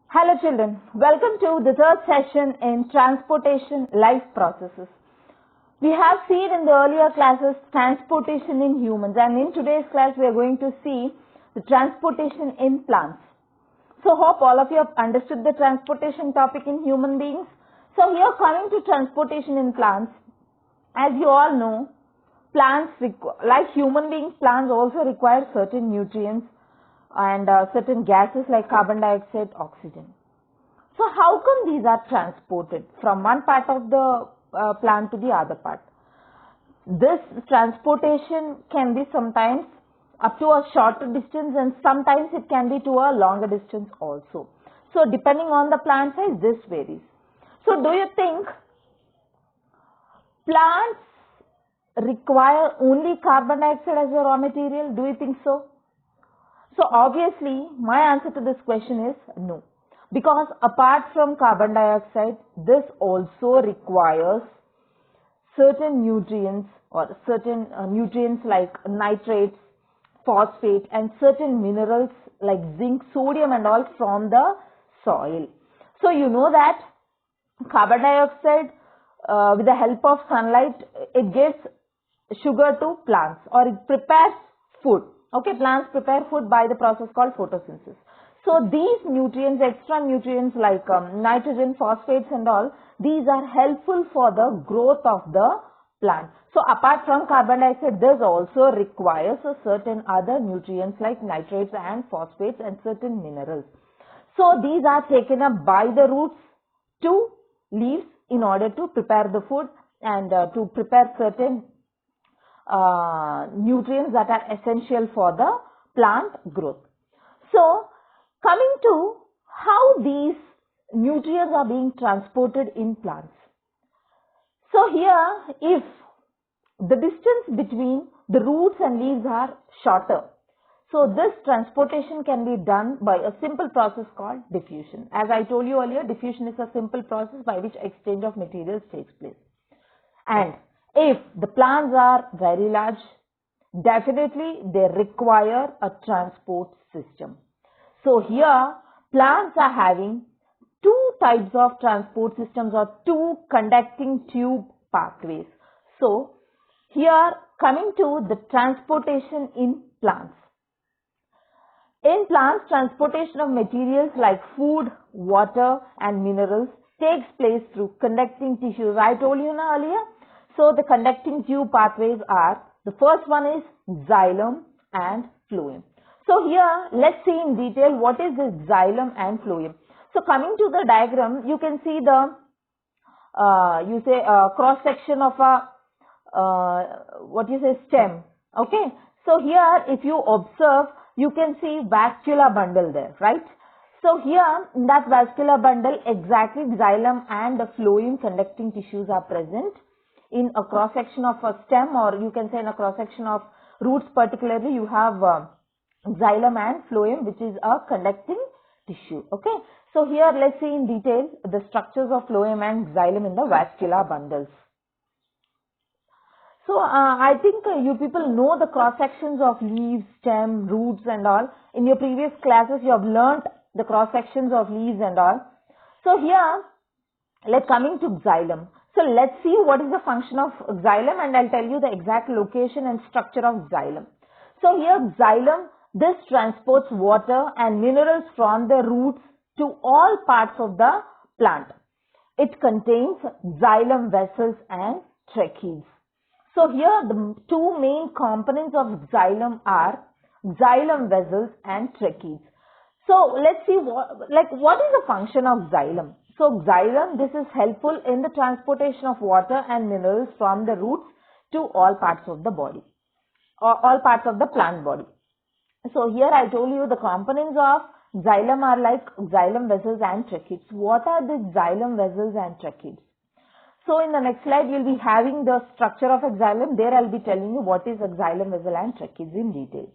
Hello children, welcome to the third session in transportation life processes. We have seen in the earlier classes transportation in humans, and in today's class we are going to see the transportation in plants. So hope all of you have understood the transportation topic in human beings. So here coming to transportation in plants, as you all know, plants like human beings, plants also require certain nutrients and certain gases like carbon dioxide, oxygen. So how come these are transported from one part of the plant to the other part? This transportation can be sometimes up to a shorter distance, and sometimes it can be to a longer distance also. So depending on the plant size, this varies. So do you think plants require only carbon dioxide as a raw material? Do you think so? So obviously, my answer to this question is no. Because apart from carbon dioxide, this also requires certain nutrients or certain nutrients like nitrates, phosphate, and certain minerals like zinc, sodium and all from the soil. So you know that carbon dioxide, with the help of sunlight, it gives sugar to plants, or it prepares food. Okay, plants prepare food by the process called photosynthesis. So these nutrients, extra nutrients like nitrogen, phosphates and all, these are helpful for the growth of the plant. So apart from carbon dioxide, this also requires a certain other nutrients like nitrates and phosphates and certain minerals. So these are taken up by the roots to leaves in order to prepare the food and to prepare certain nutrients that are essential for the plant growth. So coming to how these nutrients are being transported in plants. So here, if the distance between the roots and leaves are shorter, so this transportation can be done by a simple process called diffusion. As I told you earlier, diffusion is a simple process by which exchange of materials takes place. And if the plants are very large, definitely they require a transport system. So here plants are having two types of transport systems or two conducting tube pathways. So here coming to the transportation in plants. In plants, transportation of materials like food, water and minerals takes place through conducting tissues. I told you earlier. So the conducting tube pathways are, the first one is xylem and phloem. So here let's see in detail what is this xylem and phloem. So coming to the diagram, you can see the cross section of a stem. Okay. So here if you observe, you can see vascular bundle there, right? So here in that vascular bundle, exactly xylem and the phloem conducting tissues are present in a cross section of a stem, or you can say in a cross section of roots particularly, you have xylem and phloem, which is a conducting tissue. Okay. So here let's see in detail the structures of phloem and xylem in the vascular bundles. So I think you people know the cross sections of leaves, stem, roots and all. In your previous classes you have learnt the cross sections of leaves and all. So here let's coming to xylem. So let's see what is the function of xylem, and I'll tell you the exact location and structure of xylem. So here xylem, this transports water and minerals from the roots to all parts of the plant. It contains xylem vessels and trachees. So here the two main components of xylem are xylem vessels and trachees. So let's see what is the function of xylem. So xylem, this is helpful in the transportation of water and minerals from the roots to all parts of the body, or all parts of the plant body. So here I told you the components of xylem are like xylem vessels and trachees. What are the xylem vessels and trachees? So in the next slide you will be having the structure of a xylem. There I will be telling you what is a xylem vessel and trachees in detail.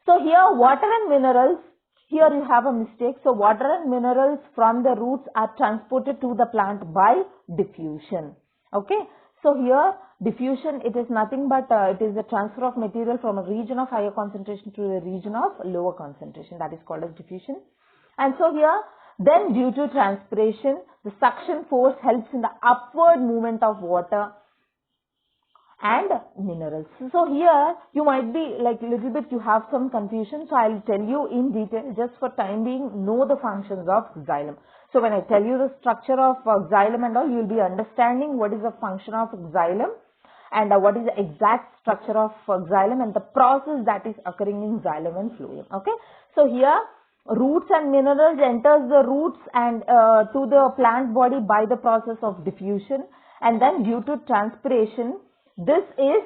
So here water and minerals, here you have a mistake. So water and minerals from the roots are transported to the plant by diffusion. Okay. So here diffusion, it is nothing but it is the transfer of material from a region of higher concentration to a region of lower concentration. That is called as diffusion. And so here Then due to transpiration, the suction force helps in the upward movement of water and minerals. So here you might be like little bit you have some confusion, so I'll tell you in detail. Just for time being, know the functions of xylem. So when I tell you the structure of xylem and all, you will be understanding what is the function of xylem and what is the exact structure of xylem and the process that is occurring in xylem and phloem. Okay, so here roots and minerals enters the roots and to the plant body by the process of diffusion, and then due to transpiration, this is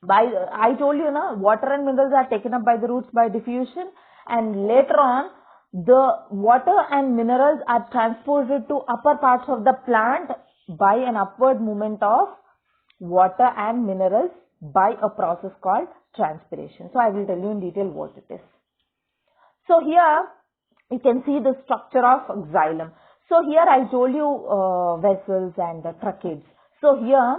by, I told you now, water and minerals are taken up by the roots by diffusion, and later on the water and minerals are transported to upper parts of the plant by an upward movement of water and minerals by a process called transpiration. So I will tell you in detail what it is. So here you can see the structure of xylem. So here I told you vessels and tracheids. So here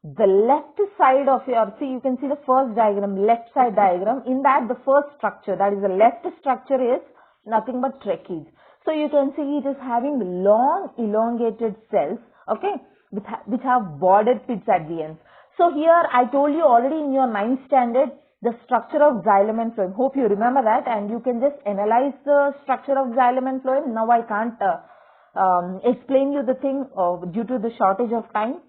the left side of your, see you can see the first diagram, left side diagram. In that the first structure, that is the left structure, is nothing but tracheids. So you can see it is having long elongated cells, okay, which have bordered pits at the ends. So here I told you already in your 9th standard the structure of xylem and phloem. Hope you remember that, and you can just analyze the structure of xylem and phloem. Now I can't explain you the thing due to the shortage of time.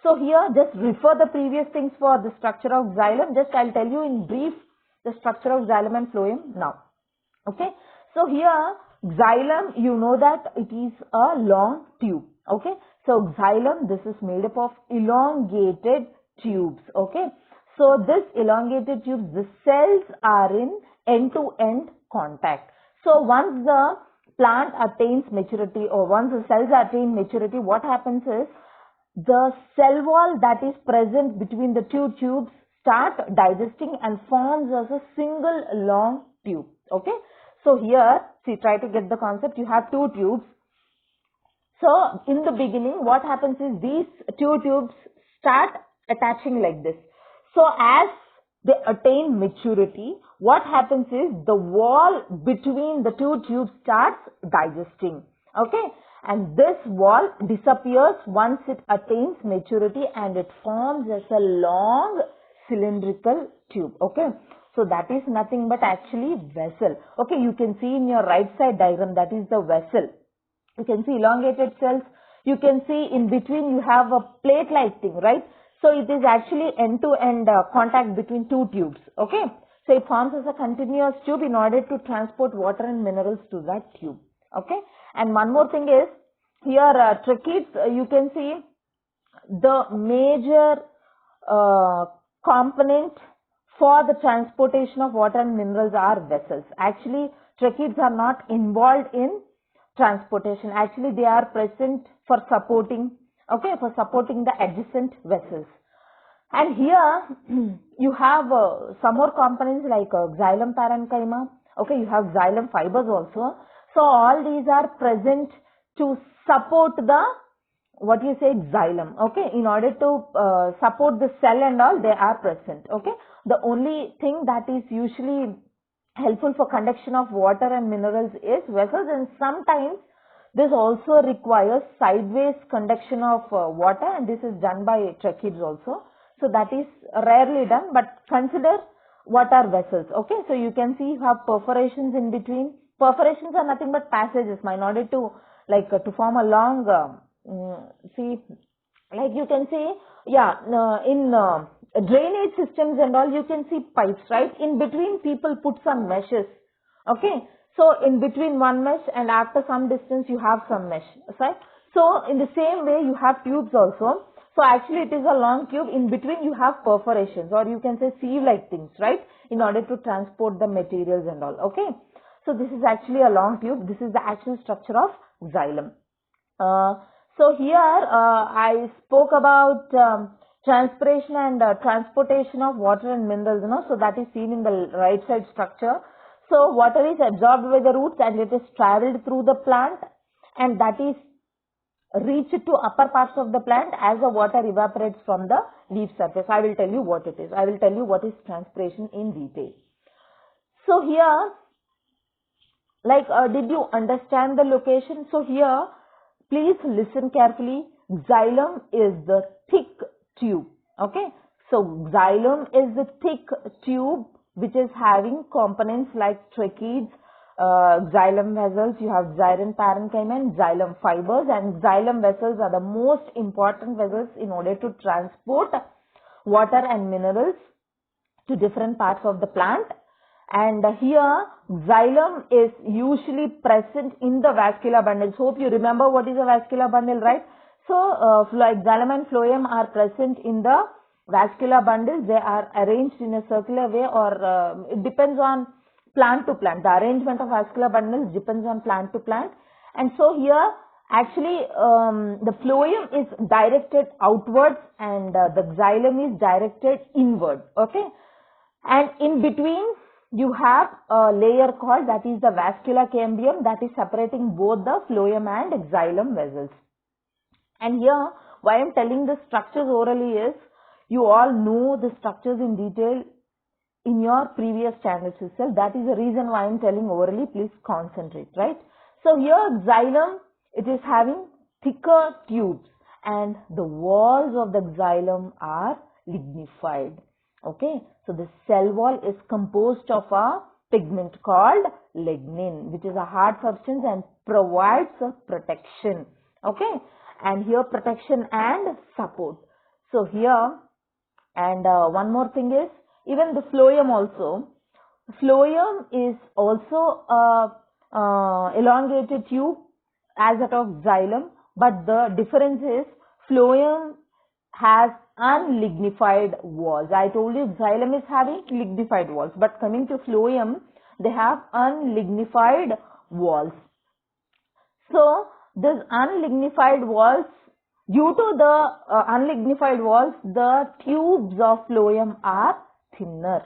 So here just refer the previous things for the structure of xylem. Just I'll tell you in brief the structure of xylem and phloem now. Okay. So here xylem, you know that it is a long tube. Okay. So xylem, this is made up of elongated tubes. Okay. So this elongated tubes, the cells are in end-to-end contact. So once the plant attains maturity, or once the cells attain maturity, what happens is the cell wall that is present between the two tubes start digesting and forms as a single long tube. Okay. So here, see, try to get the concept. You have two tubes. So in the beginning, what happens is these two tubes start attaching like this. So as they attain maturity, what happens is the wall between the two tubes starts digesting. Okay. And this wall disappears once it attains maturity and it forms as a long cylindrical tube. Okay. So that is nothing but actually vessel. Okay. You can see in your right side diagram, that is the vessel. You can see elongated cells. You can see in between you have a plate-like thing, right? So it is actually end-to-end contact between two tubes. Okay. So it forms as a continuous tube in order to transport water and minerals to that tube. Okay. And one more thing is, here tracheids, you can see the major component for the transportation of water and minerals are vessels. Actually, tracheids are not involved in transportation. Actually, they are present for supporting, okay, for supporting the adjacent vessels. And here you have some more components like xylem parenchyma. Okay, you have xylem fibers also. So all these are present to support the, what you say, xylem. Okay, in order to support the cell and all, they are present. Okay, the only thing that is usually helpful for conduction of water and minerals is vessels, and sometimes this also requires sideways conduction of water, and this is done by tracheids also. So that is rarely done, but consider what are vessels. Okay, so you can see you have perforations in between. Perforations are nothing but passages in order to to form a long, see, like you can see, yeah, in drainage systems and all, you can see pipes, right? In between people put some meshes. Okay, so in between one mesh and after some distance you have some mesh, right? So in the same way you have tubes also. So actually it is a long tube. In between you have perforations, or you can say sieve-like things, right? In order to transport the materials and all. Okay. So this is actually a long tube. This is the actual structure of xylem. So here I spoke about transpiration and transportation of water and minerals, so that is seen in the right side structure. So water is absorbed by the roots and it is traveled through the plant, and that is reached to upper parts of the plant as the water evaporates from the leaf surface. I will tell you what it is. I will tell you what is transpiration in detail. So here, did you understand the location? So here, please listen carefully. Xylem is the thick tube. Okay. So xylem is the thick tube which is having components like tracheids, xylem vessels. You have xylem parenchyma and xylem fibers, and xylem vessels are the most important vessels in order to transport water and minerals to different parts of the plant. And here xylem is usually present in the vascular bundles. Hope you remember what is a vascular bundle, right? So like xylem and phloem are present in the vascular bundles. They are arranged in a circular way, or it depends on plant to plant. The arrangement of vascular bundles depends on plant to plant. And so here actually the phloem is directed outwards and the xylem is directed inward. Okay. And in between you have a layer called, that is the vascular cambium, that is separating both the phloem and xylem vessels. And here why I am telling the structures orally is, you all know the structures in detail in your previous channels itself. That is the reason why I am telling orally. Please concentrate, right? So here xylem, it is having thicker tubes and the walls of the xylem are lignified. Okay, so the cell wall is composed of a pigment called lignin, which is a hard substance and provides a protection. Okay, and here protection and support. So here, and one more thing is, even the phloem also. Phloem is also a elongated tube as that of xylem, but the difference is phloem has unlignified walls. I told you xylem is having lignified walls, but coming to phloem, they have unlignified walls. So this unlignified walls, due to the unlignified walls, the tubes of phloem are thinner.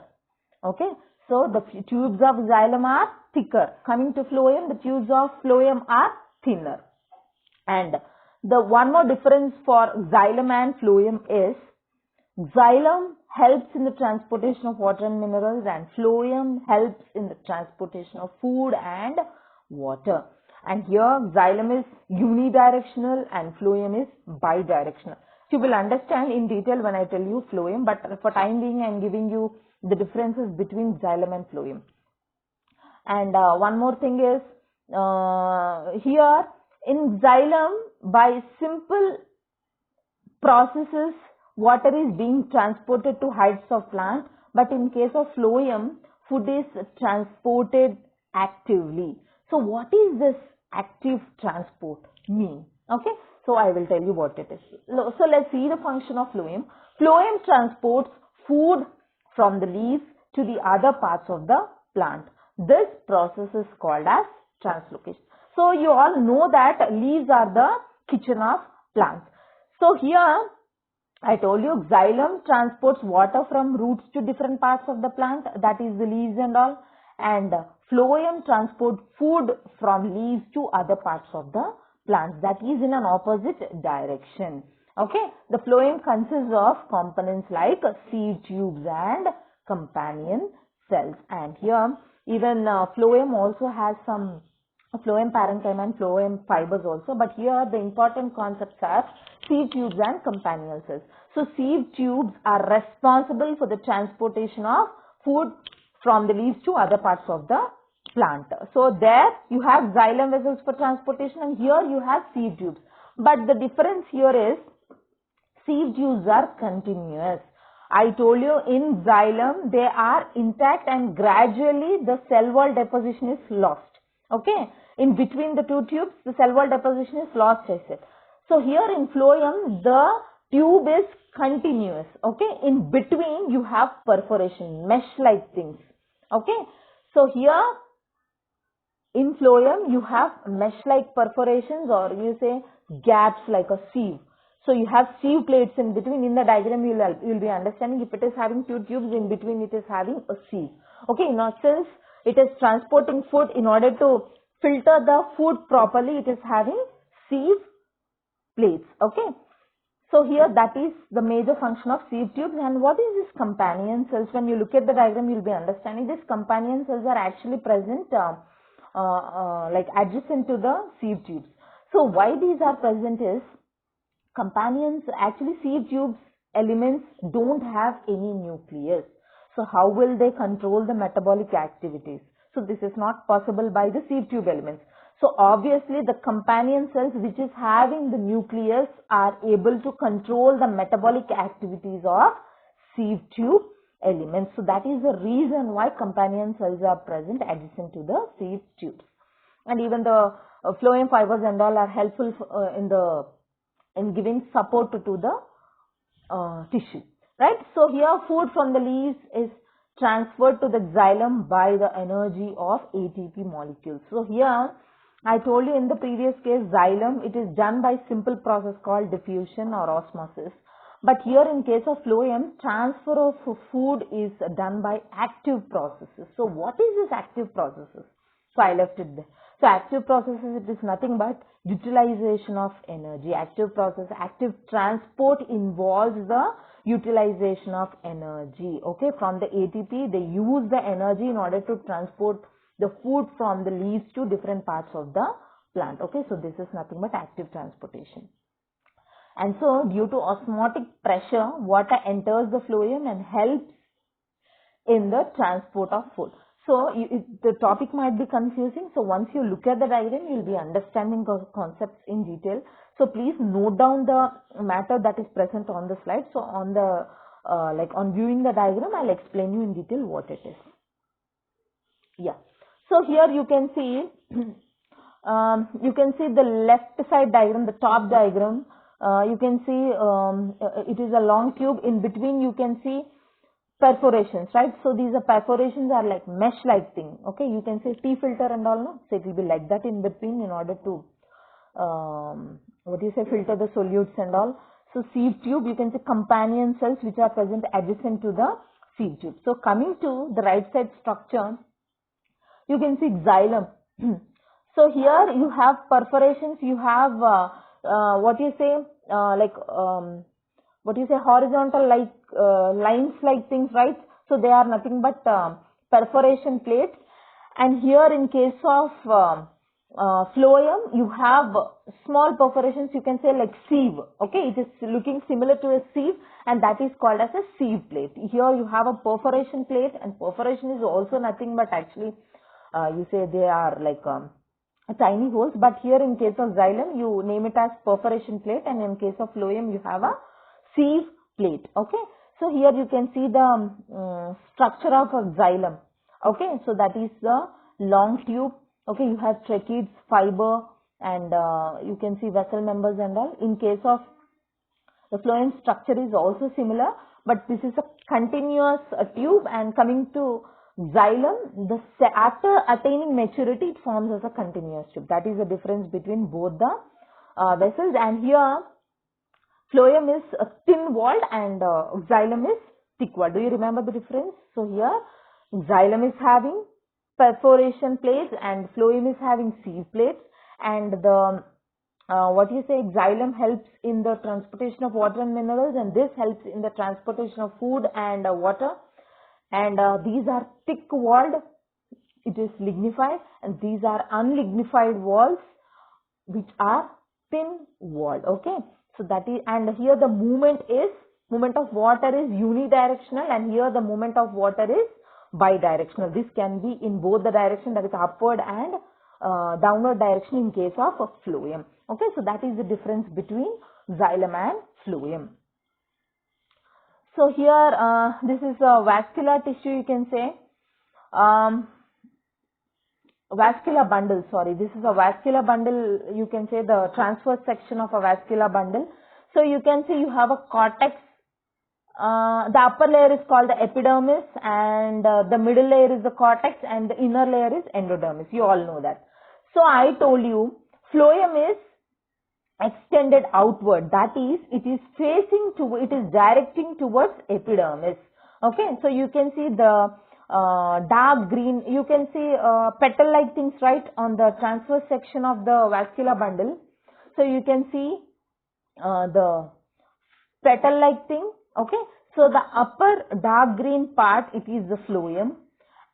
Okay, so the tubes of xylem are thicker. Coming to phloem, the tubes of phloem are thinner. And the one more difference for xylem and phloem is, xylem helps in the transportation of water and minerals, and phloem helps in the transportation of food and water. And here xylem is unidirectional and phloem is bidirectional. You will understand in detail when I tell you phloem, but for time being I am giving you the differences between xylem and phloem. And one more thing is, here in xylem, by simple processes, water is being transported to heights of plant, but in case of phloem, food is transported actively. So what is this active transport mean? Okay, so I will tell you what it is. So let's see the function of phloem. Phloem transports food from the leaves to the other parts of the plant. This process is called as translocation. So you all know that leaves are the kitchen of plants. So here I told you xylem transports water from roots to different parts of the plant, that is the leaves and all, and phloem transports food from leaves to other parts of the plants, that is in an opposite direction. Okay, the phloem consists of components like seed tubes and companion cells, and here even phloem also has some phloem parenchyma and phloem fibers also, but here the important concepts are seed tubes and companion cells. So seed tubes are responsible for the transportation of food from the leaves to other parts of the plant. So there you have xylem vessels for transportation, and here you have seed tubes. But the difference here is, seed tubes are continuous. I told you in xylem they are intact and gradually the cell wall deposition is lost. Okay, in between the two tubes the cell wall deposition is lost, I said. So here in phloem the tube is continuous. Okay, in between you have perforation, mesh like things. Okay, so here in phloem you have mesh like perforations, or you say gaps like a sieve. So you have sieve plates in between. In the diagram you will be understanding, if it is having two tubes, in between it is having a sieve. Okay, now since it is transporting food, in order to filter the food properly, it is having sieve plates. Okay, so here that is the major function of sieve tubes. And what is this companion cells? When you look at the diagram you will be understanding, these companion cells are actually present like adjacent to the sieve tubes. So why these are present is, companions, actually sieve tubes elements don't have any nucleus. So how will they control the metabolic activities? So this is not possible by the sieve tube elements. So obviously the companion cells which is having the nucleus are able to control the metabolic activities of sieve tube elements. So that is the reason why companion cells are present adjacent to the sieve tubes. And even the phloem fibers and all are helpful in giving support to the tissue, right? So here food from the leaves is transferred to the xylem by the energy of ATP molecules. So here I told you in the previous case, xylem, it is done by simple process called diffusion or osmosis. But here in case of phloem, transfer of food is done by active processes. So what is this active processes? So I left it there. So active processes, it is nothing but utilization of energy. Active process, active transport involves the utilization of energy. Okay, from the ATP, they use the energy in order to transport the food from the leaves to different parts of the plant. Okay, so this is nothing but active transportation. And so due to osmotic pressure, water enters the phloem and helps in the transport of food. So the topic might be confusing. So once you look at the diagram, you will be understanding the concepts in detail. So please note down the matter that is present on the slide. So on the on viewing the diagram, I'll explain you in detail what it is. Yeah. So here you can see the left side diagram, the top diagram. You can see it is a long tube. In between you can see perforations, right? So these are perforations are like mesh like thing. Okay, you can say tea filter and all, no? So it will be like that in between in order to filter the solutes and all. So sieve tube, you can see companion cells which are present adjacent to the sieve tube. So coming to the right side structure, you can see xylem. So here you have perforations, you have horizontal like lines like things, right? So they are nothing but perforation plates. And here in case of phloem, you have small perforations, you can say like sieve. Okay, it is looking similar to a sieve, and that is called as a sieve plate. Here you have a perforation plate, and perforation is also nothing but actually you say they are like tiny holes, but here in case of xylem you name it as perforation plate, and in case of phloem you have a sieve plate. Okay, so here you can see the structure of a xylem. Okay, so that is the long tube. Okay, you have tracheids, fiber, and you can see vessel members and all. In case of the phloem, structure is also similar, but this is a continuous tube, and coming to xylem, after attaining maturity, it forms as a continuous tube. That is the difference between both the vessels. And here, phloem is thin walled and xylem is thick walled. Do you remember the difference? So here, xylem is having perforation plates and phloem is having sieve plates, and the xylem helps in the transportation of water and minerals, and this helps in the transportation of food and water. And these are thick walled, it is lignified, and these are unlignified walls which are thin walled. Okay, so that is, and here the movement of water is unidirectional, and here the movement of water is bidirectional. This can be in both the direction, that is upward and downward direction in case of phloem. Okay, so that is the difference between xylem and phloem. So here this is a vascular tissue, you can say vascular bundle, sorry, this is a vascular bundle, you can say the transverse section of a vascular bundle. So you can see you have a cortex. The upper layer is called the epidermis, and the middle layer is the cortex, and the inner layer is endodermis. You all know that. So I told you phloem is extended outward, that is, it is directing towards epidermis. Okay, so you can see the dark green, you can see petal like things, right, on the transverse section of the vascular bundle. So you can see the petal like thing. Okay, so the upper dark green part, it is the phloem,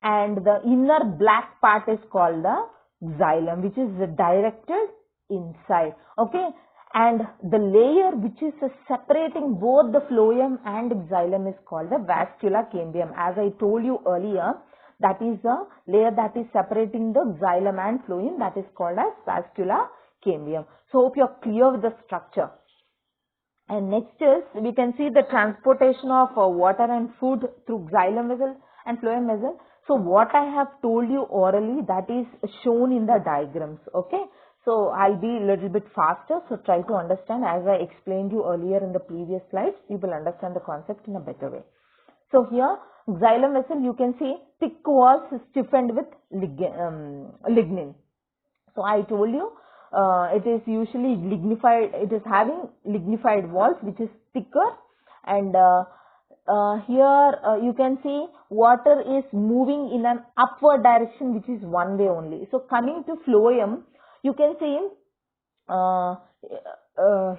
and the inner black part is called the xylem, which is directed inside. Okay, and the layer which is separating both the phloem and xylem is called the vascula cambium. As I told you earlier, that is the layer that is separating the xylem and phloem, that is called as vascula cambium. So hope you are clear with the structure. And next is, we can see the transportation of water and food through xylem vessel and phloem vessel. So what I have told you orally, that is shown in the diagrams. Okay. So I'll be a little bit faster. So try to understand, as I explained you earlier in the previous slides, you will understand the concept in a better way. So here, xylem vessel, you can see thick walls stiffened with lignin. So I told you, it is usually lignified, it is having lignified walls which is thicker, and here you can see water is moving in an upward direction, which is one way only. So coming to phloem, you can see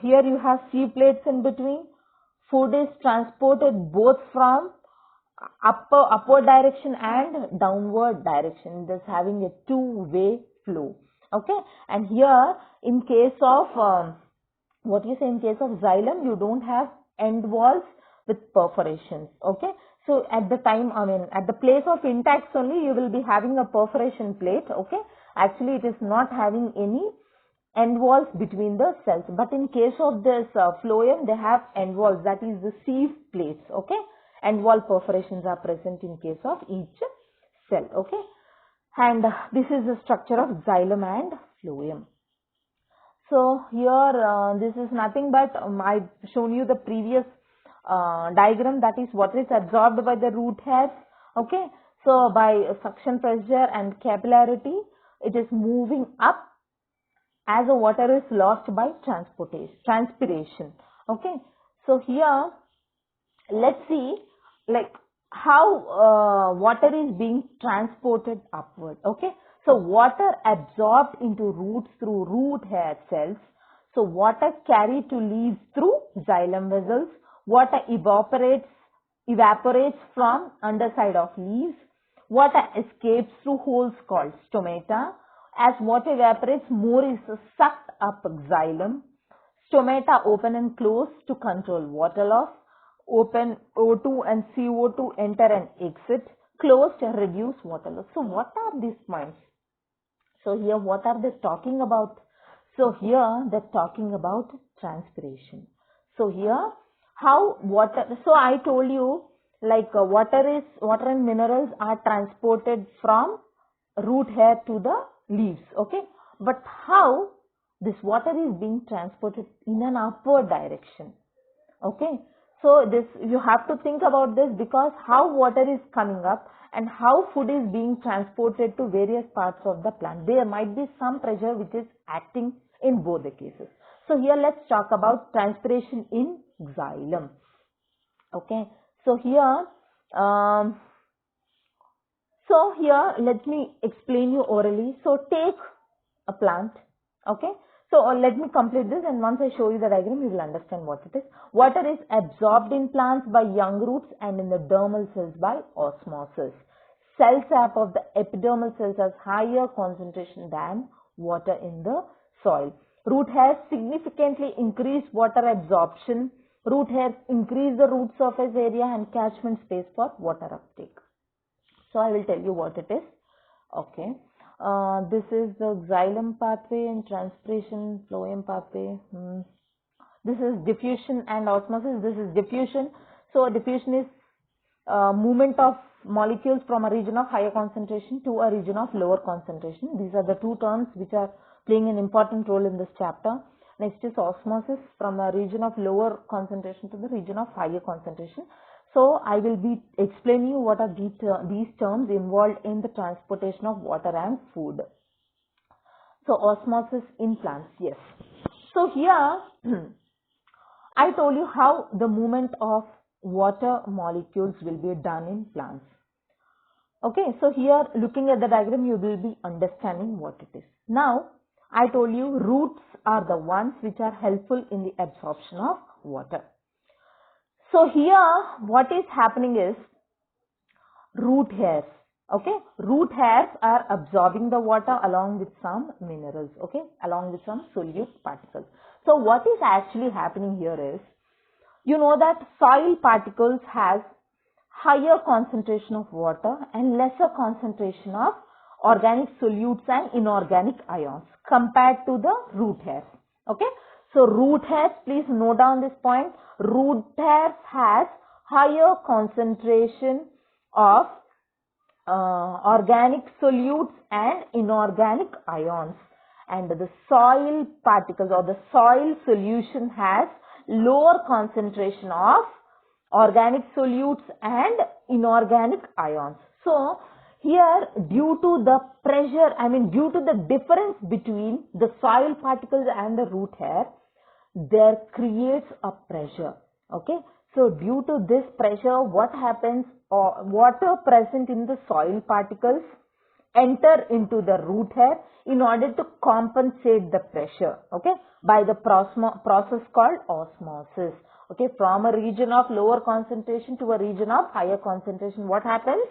here you have sea plates in between. Food is transported both from upward direction and downward direction. It is having a two-way flow. Okay, and here in case of in case of xylem, you don't have end walls with perforations. Okay, so at the time, at the place of intacts only, you will be having a perforation plate. Okay, actually it is not having any end walls between the cells, but in case of this phloem, they have end walls, that is the sieve plates. Okay, end wall perforations are present in case of each cell. Okay, and this is the structure of xylem and phloem. So here this is nothing but I've shown you the previous diagram, that is what is absorbed by the root hairs. Okay, so by suction pressure and capillarity, it is moving up as the water is lost by transpiration. Okay, so here let's see like how water is being transported upward. Okay, so water absorbed into roots through root hair cells. So water carried to leaves through xylem vessels. Water evaporates from underside of leaves. Water escapes through holes called stomata. As water evaporates, more is sucked up xylem. Stomata open and close to control water loss. Open, O2 and CO2 enter and exit. Closed, reduce water loss. So what are these points? So here what are they talking about? So here they're talking about transpiration. So here how water, so I told you like water and minerals are transported from root hair to the leaves. Okay, but how this water is being transported in an upward direction? Okay, so this you have to think about this, because how water is coming up and how food is being transported to various parts of the plant, there might be some pressure which is acting in both the cases. So here let's talk about transpiration in xylem. Okay, so here let me explain you orally. So take a plant. Okay, so let me complete this, and once I show you the diagram, you will understand what it is. Water is absorbed in plants by young roots and in the dermal cells by osmosis. Cell sap of the epidermal cells has higher concentration than water in the soil. Root hairs significantly increase water absorption. Root hairs increase the root surface area and catchment space for water uptake. So I will tell you what it is. Okay. This is the xylem pathway and transpiration phloem pathway. This is diffusion and osmosis. This is diffusion. So diffusion is movement of molecules from a region of higher concentration to a region of lower concentration. These are the two terms which are playing an important role in this chapter. Next is osmosis, from a region of lower concentration to the region of higher concentration. So I will be explaining you what are these terms involved in the transportation of water and food. So osmosis in plants, yes. So here I told you how the movement of water molecules will be done in plants. Okay, so here looking at the diagram, you will be understanding what it is. Now I told you roots are the ones which are helpful in the absorption of water. So here what is happening is root hairs. Okay, root hairs are absorbing the water along with some minerals, okay, along with some solute particles. So what is actually happening here is, you know that soil particles has higher concentration of water and lesser concentration of organic solutes and inorganic ions compared to the root hairs. Okay, so root hairs, please note down this point, root hairs has higher concentration of organic solutes and inorganic ions, and the soil particles or the soil solution has lower concentration of organic solutes and inorganic ions. So here, due to the pressure, due to the difference between the soil particles and the root hair, there creates a pressure. Okay, so due to this pressure, what happens? Water present in the soil particles enter into the root hair in order to compensate the pressure, okay, by the process called osmosis. Okay, from a region of lower concentration to a region of higher concentration, what happens?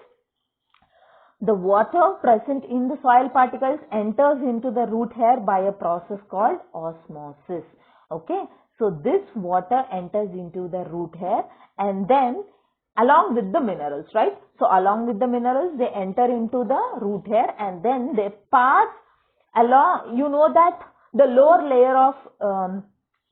The water present in the soil particles enters into the root hair by a process called osmosis. Okay, so this water enters into the root hair and then along with the minerals, right? So along with the minerals, they enter into the root hair and then they pass along. You know that the lower layer of,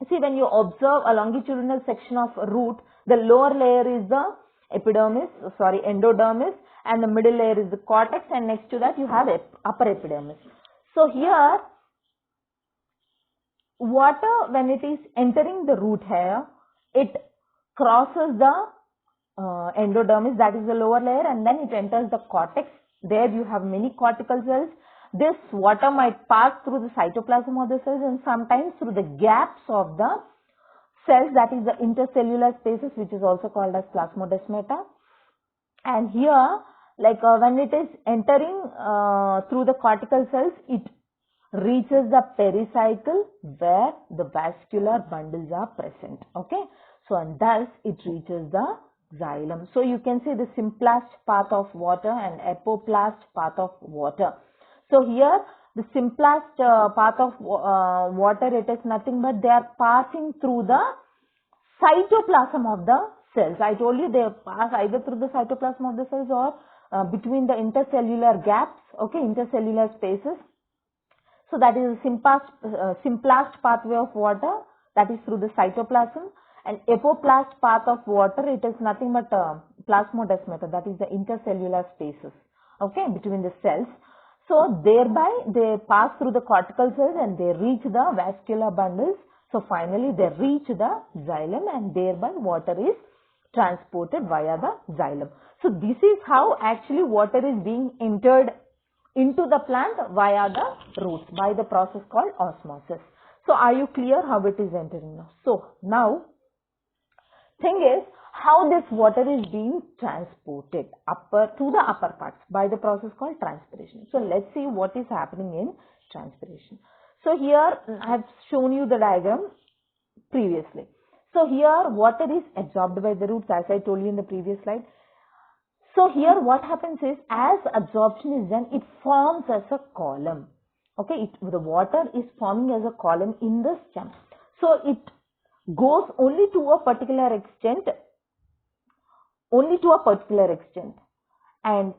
see, when you observe a longitudinal section of root, the lower layer is the endodermis, and the middle layer is the cortex, and next to that you have upper epidermis. So here, water, when it is entering the root hair, it crosses the endodermis, that is the lower layer, and then it enters the cortex. There you have many cortical cells. This water might pass through the cytoplasm of the cells and sometimes through the gaps of the cells, that is the intercellular spaces, which is also called as plasmodesmata. And here, when it is entering through the cortical cells, it reaches the pericycle where the vascular bundles are present. Okay, so and thus it reaches the xylem. So you can see the symplast path of water and apoplast path of water. So here the symplast path of water, it is nothing but they are passing through the cytoplasm of the cells. I told you they pass either through the cytoplasm of the cells or between the intercellular gaps, okay, intercellular spaces. So that is the symplast pathway of water, that is through the cytoplasm. And apoplast path of water, it is nothing but plasmodesmata, that is the intercellular spaces, okay, between the cells. So thereby they pass through the cortical cells and they reach the vascular bundles. So finally they reach the xylem and thereby water is transported via the xylem. So this is how actually water is being entered into the plant via the roots by the process called osmosis. So are you clear how it is entering now? So now thing is how this water is being transported to the upper parts by the process called transpiration. So let's see what is happening in transpiration. So here I have shown you the diagram previously. So here water is absorbed by the roots, as I told you in the previous slide. So here what happens is, as absorption is done, it forms as a column. Okay, the water is forming as a column in the stem. So it goes only to a particular extent, and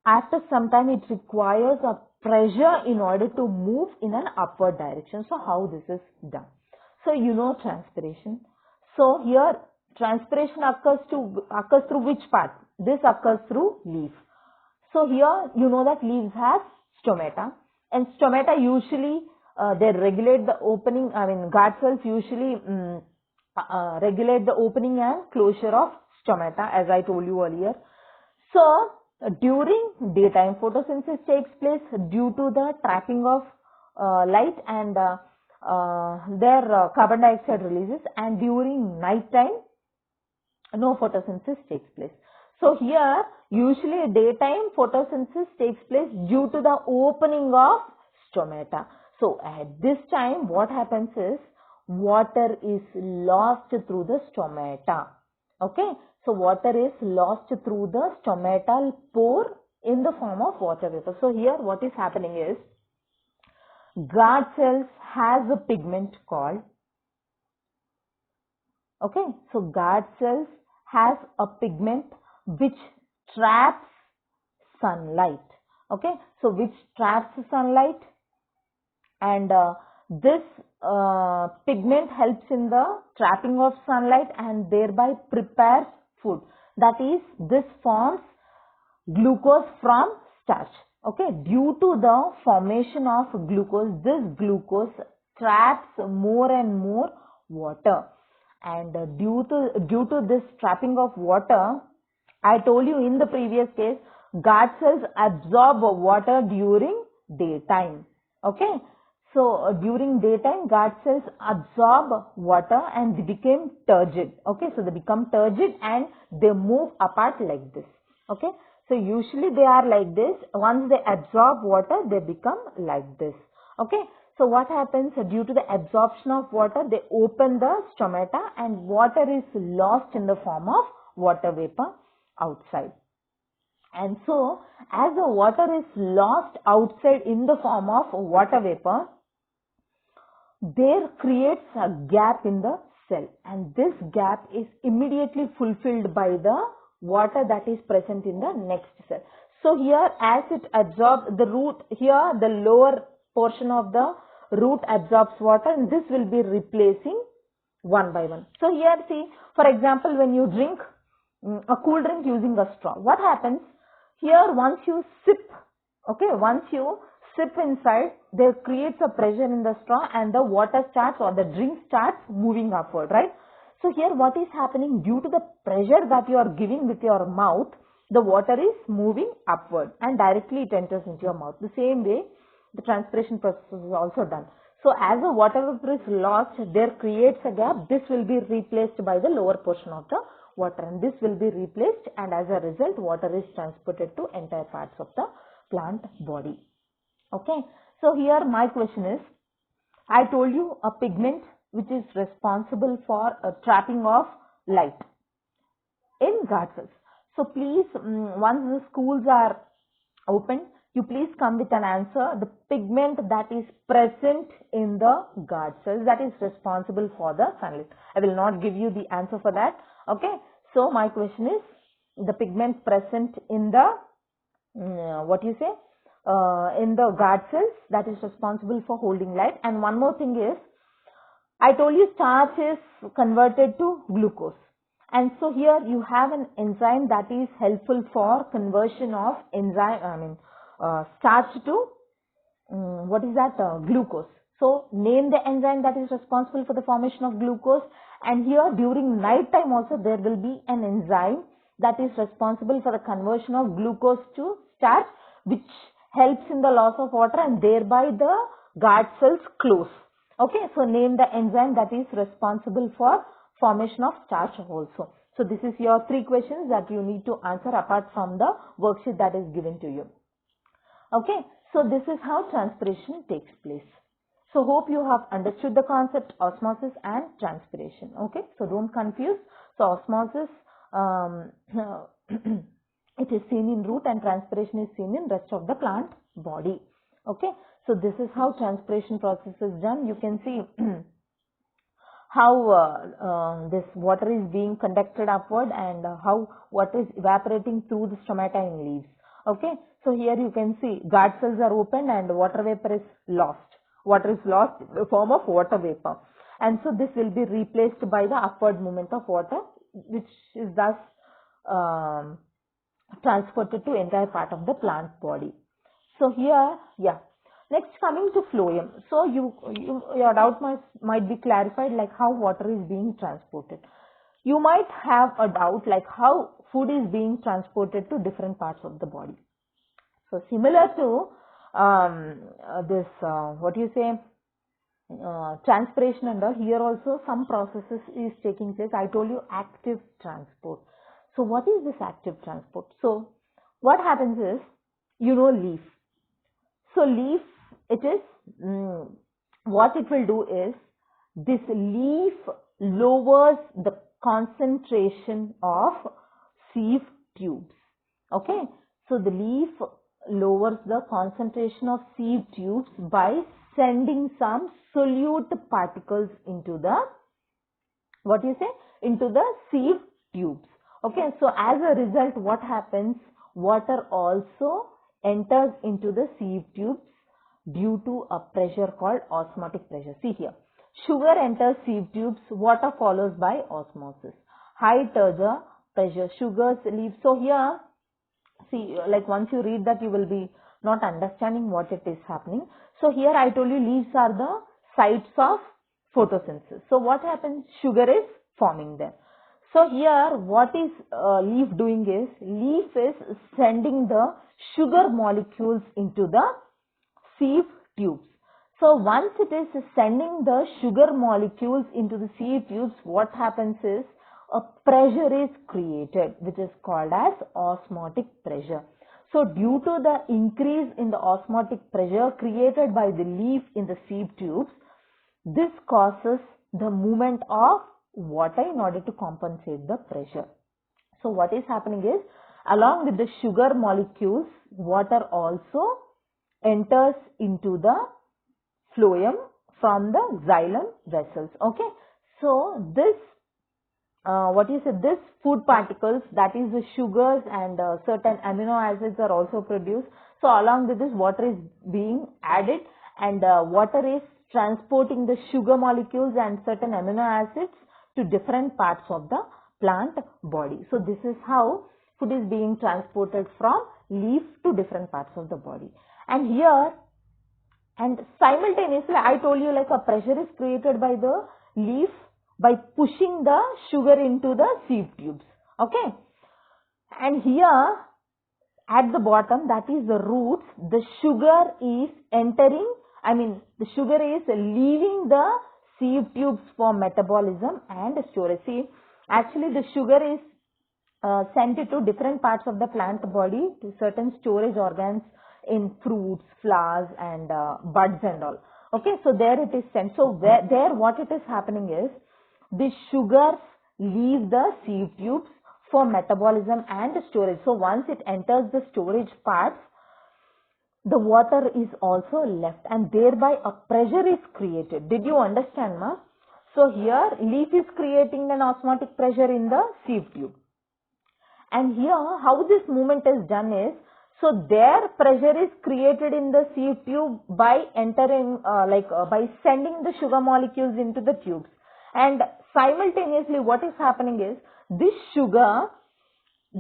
after some time it requires a pressure in order to move in an upward direction. So how this is done? So you know transpiration. So here transpiration occurs through which part? This occurs through leaf. So here you know that leaves have stomata, and stomata usually they regulate the opening, guard cells usually regulate the opening and closure of stomata, as I told you earlier. So during daytime photosynthesis takes place due to the trapping of light and their carbon dioxide releases, and during night time no photosynthesis takes place. So here usually daytime photosynthesis takes place due to the opening of stomata. So at this time what happens is water is lost through the stomata. Okay, so water is lost through the stomatal pore in the form of water vapor. So here what is happening is, guard cells has a pigment called, okay, so guard cells has a pigment which traps sunlight, okay, so which traps sunlight, and this pigment helps in the trapping of sunlight and thereby prepares food. That is, this forms glucose from starch. Okay, due to the formation of glucose, this glucose traps more and more water, and due to this trapping of water, I told you in the previous case, guard cells absorb water during daytime. Okay, so during daytime, guard cells absorb water and they became turgid. Okay, so they become turgid and they move apart like this. Okay, so usually they are like this. Once they absorb water, they become like this. Okay, so what happens, due to the absorption of water, they open the stomata and water is lost in the form of water vapor outside. And so, as the water is lost outside in the form of water vapor, there creates a gap in the cell, and this gap is immediately fulfilled by the water that is present in the next cell. So here, as it absorbs the root, here the lower portion of the root absorbs water, and this will be replacing one by one. So here see, for example, when you drink a cool drink using a straw, what happens? Here once you sip, okay, once you sip inside, there creates a pressure in the straw and the water starts, or the drink starts moving upward, right? So here what is happening, due to the pressure that you are giving with your mouth, the water is moving upward and directly it enters into your mouth. The same way the transpiration process is also done. So as the water vapor is lost, there creates a gap. This will be replaced by the lower portion of the water, and this will be replaced, and as a result water is transported to entire parts of the plant body. Okay, so here my question is, I told you a pigment which is responsible for trapping of light in guard cells. So please, once the schools are open, you please come with an answer. The pigment that is present in the guard cells that is responsible for the sunlight. I will not give you the answer for that. Okay, so my question is, the pigment present in the in the guard cells that is responsible for holding light. And one more thing is, I told you starch is converted to glucose, and so here you have an enzyme that is helpful for conversion of starch to glucose. So name the enzyme that is responsible for the formation of glucose, and here during night time also there will be an enzyme that is responsible for the conversion of glucose to starch, which helps in the loss of water and thereby the guard cells close. Okay, so name the enzyme that is responsible for formation of starch also. So this is your 3 questions that you need to answer apart from the worksheet that is given to you. Okay, so this is how transpiration takes place. So hope you have understood the concept osmosis and transpiration. Okay, so don't confuse. So osmosis, it is seen in root, and transpiration is seen in rest of the plant body. Okay, so this is how transpiration process is done. You can see how this water is being conducted upward and how water is evaporating through the stomata in leaves. Okay, so here you can see guard cells are opened and water vapor is lost. Water is lost in the form of water vapor, and so this will be replaced by the upward movement of water, which is thus transported to entire part of the plant body. So here, yeah. Next, coming to phloem. So your doubt might be clarified, like how water is being transported. You might have a doubt like how food is being transported to different parts of the body. So similar to transpiration and all, here also some processes is taking place. I told you active transport. So what is this active transport? So what happens is, leaf. So leaf, it is, what it will do is, this leaf lowers the concentration of sieve tubes. Okay, So the leaf lowers the concentration of sieve tubes by sending some solute particles into the, into the sieve tubes. Okay, so as a result, what happens? Water also enters into the sieve tubes due to a pressure called osmotic pressure. See here, sugar enters sieve tubes, water follows by osmosis. High turgor pressure, sugars leave. So here, see, like once you read that, you will be not understanding what it is happening. So here I told you leaves are the sites of photosynthesis. So what happens? Sugar is forming there. So here what is leaf doing is, leaf is sending the sugar molecules into the sieve tubes. So once it is sending the sugar molecules into the sieve tubes, what happens is a pressure is created, which is called as osmotic pressure. So due to the increase in the osmotic pressure created by the leaf in the sieve tubes, this causes the movement of water in order to compensate the pressure. So what is happening is, along with the sugar molecules, water also enters into the phloem from the xylem vessels. Okay, so this this food particles, that is the sugars and certain amino acids are also produced. So along with this, water is being added, and water is transporting the sugar molecules and certain amino acids to different parts of the plant body. So this is how food is being transported from leaf to different parts of the body. And here, and simultaneously, I told you, like a pressure is created by the leaf by pushing the sugar into the sieve tubes. Okay. And here at the bottom, that is the roots, the sugar is entering, the sugar is leaving the sieve tubes for metabolism and storage. See, actually the sugar is sent to different parts of the plant body, to certain storage organs in fruits, flowers and buds and all. Okay, so there it is sent. So there what it is happening is, the sugars leave the sieve tubes for metabolism and storage. So once it enters the storage parts, the water is also left, and thereby a pressure is created. Did you understand, ma? So here leaf is creating an osmotic pressure in the sieve tube. And here how this movement is done is, so their pressure is created in the sieve tube by entering, by sending the sugar molecules into the tubes. And simultaneously what is happening is, this sugar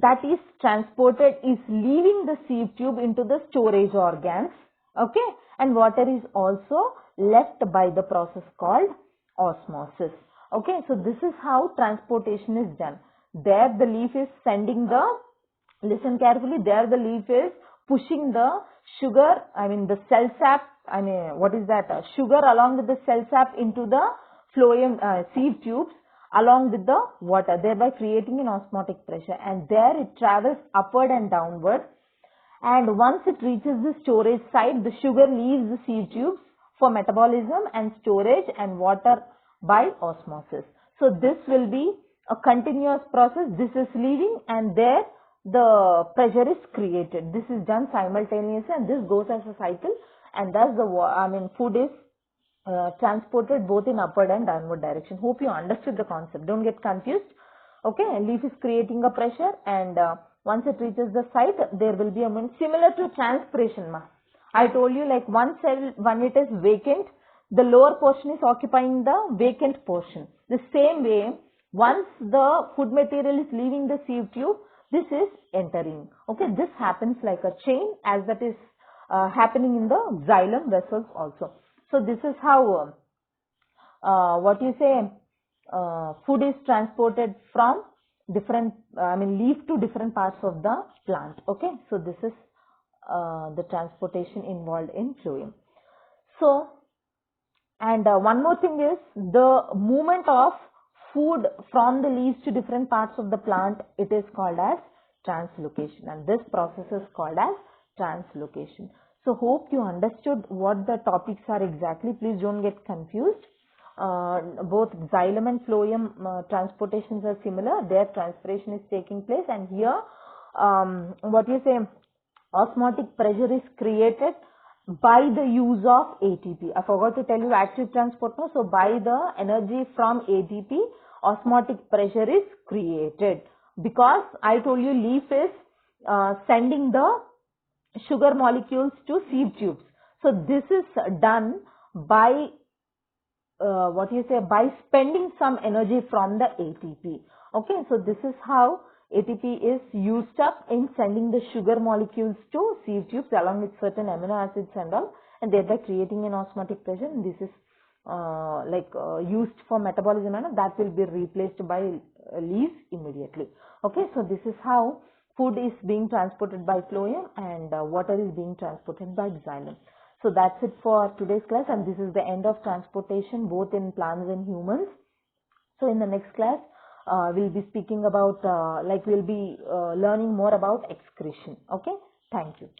that is transported is leaving the sieve tube into the storage organs. Okay. And water is also left by the process called osmosis. Okay. So this is how transportation is done. There the leaf is sending the, listen carefully, there the leaf is pushing the sugar, the cell sap, sugar along with the cell sap into the phloem, sieve tubes along with the water, thereby creating an osmotic pressure, and there it travels upward and downward, and once it reaches the storage site, the sugar leaves the sieve tubes for metabolism and storage and water by osmosis. So this will be a continuous process. This is leaving, and there the pressure is created. This is done simultaneously, and this goes as a cycle, and thus the food is transported both in upward and downward direction. Hope you understood the concept. Don't get confused. Okay, leaf is creating a pressure, and once it reaches the site, there will be a movement similar to transpiration. I told you, like one cell, when it is vacant, the lower portion is occupying the vacant portion. The same way, once the food material is leaving the sieve tube, this is entering. Okay, this happens like a chain, as that is happening in the xylem vessels also. So this is how food is transported from different, leaf to different parts of the plant. Okay, so this is the transportation involved in phloem. So, and one more thing is the movement of food from the leaves to different parts of the plant. It is called as translocation, and this process is called as translocation. So hope you understood what the topics are exactly. Please don't get confused. Both xylem and phloem transportations are similar. Their transpiration is taking place, and here Osmotic pressure is created by the use of ATP. I forgot to tell you active transport. No? So by the energy from ATP, osmotic pressure is created. Because I told you leaf is sending the sugar molecules to sieve tubes. So this is done by by spending some energy from the ATP. Okay, so this is how ATP is used up in sending the sugar molecules to sieve tubes along with certain amino acids and all, and thereby creating an osmotic pressure. And this is used for metabolism, and that will be replaced by leaves immediately. Okay, so this is how food is being transported by phloem and water is being transported by xylem. So that's it for today's class, and this is the end of transportation both in plants and humans. So in the next class, we'll be speaking about, we'll be learning more about excretion. Okay, thank you.